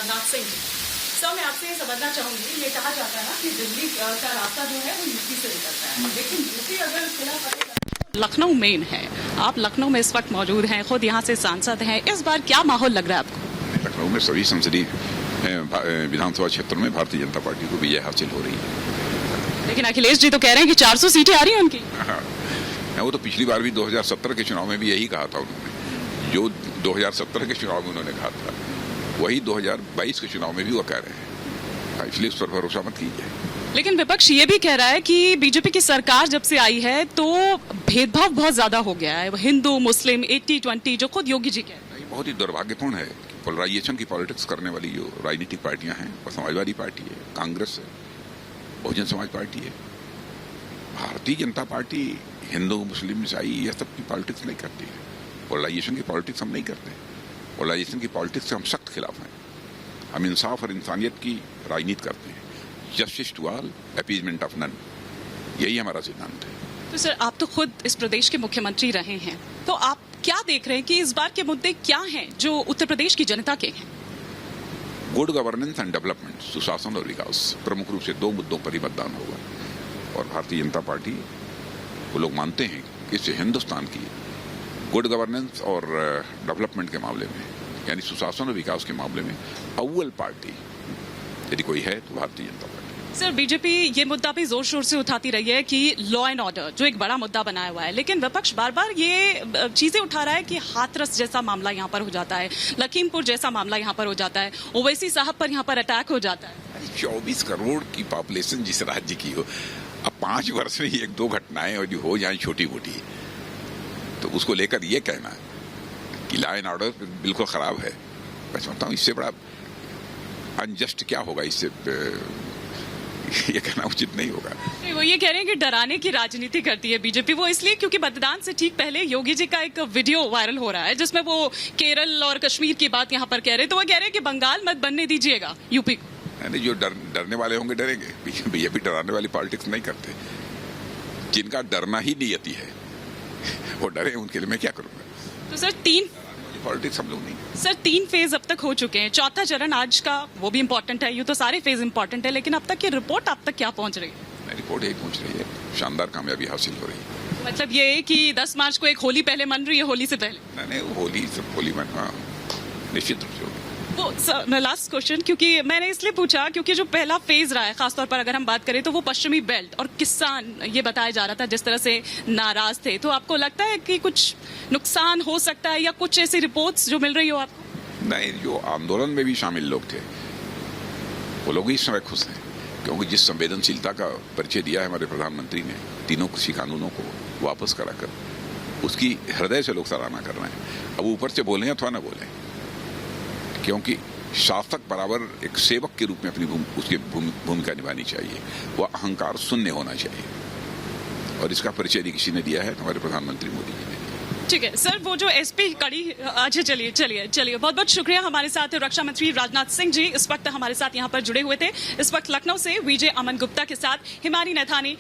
Rajnath Singh ji. Sir, मैं आपसे ये समझना चाहूंगी, ये कहा जाता है ना कि दिल्ली का रास्ता जो है वो यूपी से निकलता है, लेकिन यूपी अगर खुला लखनऊ मेन है, आप लखनऊ में इस वक्त मौजूद हैं, खुद यहाँ से सांसद हैं, इस बार क्या माहौल लग रहा है आपको? लखनऊ में सभी संसदीय विधानसभा क्षेत्रों में भारतीय जनता पार्टी को विजय हासिल हो रही है। लेकिन अखिलेश जी तो कह रहे हैं कि 400 सीटें आ रही हैं उनकी। हाँ, वो तो पिछली बार भी 2017 के चुनाव में भी यही कहा था उन्होंने, जो 2017 के चुनाव में उन्होंने कहा था वही 2022 के चुनाव में भी वो कह रहे हैं, इसलिए उस पर भरोसा मत कीजिए। लेकिन विपक्ष ये भी कह रहा है कि बीजेपी की सरकार जब से आई है तो भेदभाव बहुत ज्यादा हो गया है, हिंदू मुस्लिम 80-20 जो खुद योगी जी कह रहे हैं। बहुत ही दुर्भाग्यपूर्ण है कि पोलराइजेशन की पॉलिटिक्स करने वाली जो राजनीतिक पार्टियां हैं, वो समाजवादी पार्टी है, कांग्रेस है, बहुजन समाज पार्टी है। भारतीय जनता पार्टी हिंदू मुस्लिम ईसाई यह सब की पॉलिटिक्स नहीं करती है। पोलराइजेशन की पॉलिटिक्स हम नहीं करते। पोलराइजेशन की पॉलिटिक्स से हम सख्त खिलाफ हैं। हम इंसाफ और इंसानियत की राजनीति करते हैं, justice to all, appeasement of none, यही हमारा सिद्धांत है। तो सर, आप तो खुद इस प्रदेश के मुख्यमंत्री रहे हैं, तो आप क्या देख रहे हैं कि इस बार के मुद्दे क्या हैं जो उत्तर प्रदेश की जनता के हैं? गुड गवर्नेंस एंड डेवलपमेंट, सुशासन और विकास, प्रमुख रूप से दो मुद्दों पर ही मतदान होगा। और भारतीय जनता पार्टी वो लोग मानते हैं कि इससे हिंदुस्तान की गुड गवर्नेंस और डेवलपमेंट के मामले में, यानी सुशासन और विकास के मामले में अव्वल पार्टी यदि कोई है तो Bharatiya Janata party. Sir, BJP ये मुद्दा भी जोर शोर से उठाती रही है कि लॉ एंड ऑर्डर जो एक बड़ा मुद्दा बनाया हुआ है, लेकिन विपक्ष बार बार ये चीजें उठा रहा है कि हाथरस जैसा मामला यहाँ पर हो जाता है, लखीमपुर जैसा मामला यहाँ पर हो जाता है, ओवैसी साहब पर यहाँ पर अटैक हो जाता है। 24 करोड़ की पॉपुलेशन जिस राज्य की हो, अब 5 वर्ष में 1-2 घटनाएं और जो हो जाए छोटी मोटी, तो उसको लेकर ये कहना कि लॉ एंड ऑर्डर बिल्कुल खराब है, मैं समझता हूँ इससे बड़ा अनजस्ट क्या होगा, इससे ये कहना उचित नहीं होगा। वो ये कह रहे हैं कि डराने की राजनीति करती है बीजेपी, वो इसलिए क्योंकि मतदान से ठीक पहले योगी जी का एक वीडियो वायरल हो रहा है जिसमें वो केरल और कश्मीर की बात यहाँ पर कह रहे हैं, तो वो कह रहे हैं कि बंगाल मत बनने दीजिएगा यूपी को। नहीं, जो डरने वाले होंगे डरेंगे, बीजेपी डराने वाली पॉलिटिक्स नहीं करते। जिनका डरना ही नियति है वो डरे, उनके लिए मैं क्या करूंगा। तो सर, 3 पॉलिटिक्स हम लोग नहीं। सर, 3 फेज अब तक हो चुके हैं, चौथा चरण आज का वो भी इम्पोर्टेंट है, ये तो सारे फेज इम्पोर्टेंट है, लेकिन अब तक की रिपोर्ट आप तक क्या पहुंच रही है? रिपोर्ट यही पहुंच रही है, शानदार कामयाबी हासिल हो रही है। मतलब ये कि 10 मार्च को एक होली पहले मन रही है, होली से पहले? नहीं, होली सब होली मन, हाँ, निश्चित रूप से होगी। वो सर, लास्ट क्वेश्चन, क्योंकि मैंने इसलिए पूछा क्योंकि जो पहला फेज रहा है, खासतौर पर अगर हम बात करें तो वो पश्चिमी बेल्ट और किसान ये बताया जा रहा था जिस तरह से नाराज थे, तो आपको लगता है कि कुछ नुकसान हो सकता है या कुछ ऐसी रिपोर्ट्स जो मिल रही हो आपको? नहीं, जो आंदोलन में भी शामिल लोग थे वो लोग इस समय खुश हैं, क्योंकि जिस संवेदनशीलता का परिचय दिया है हमारे प्रधानमंत्री ने तीनों कृषि कानूनों को वापस कराकर, उसकी हृदय से लोग सराहना कर रहे हैं। अब ऊपर से बोलें अथवा न बोलें, क्योंकि शासक बराबर एक सेवक के रूप में अपनी उसकी भूमिका निभानी चाहिए, वह अहंकार शून्य होना चाहिए, और इसका परिचय यदि किसी ने दिया है तो हमारे प्रधानमंत्री मोदी जी ने। ठीक है सर, वो जो एसपी कड़ी, अच्छा चलिए बहुत बहुत शुक्रिया। हमारे साथ रक्षा मंत्री राजनाथ सिंह जी इस वक्त हमारे साथ यहाँ पर जुड़े हुए थे। इस वक्त लखनऊ से विजय अमन गुप्ता के साथ हिमानी नैथानी।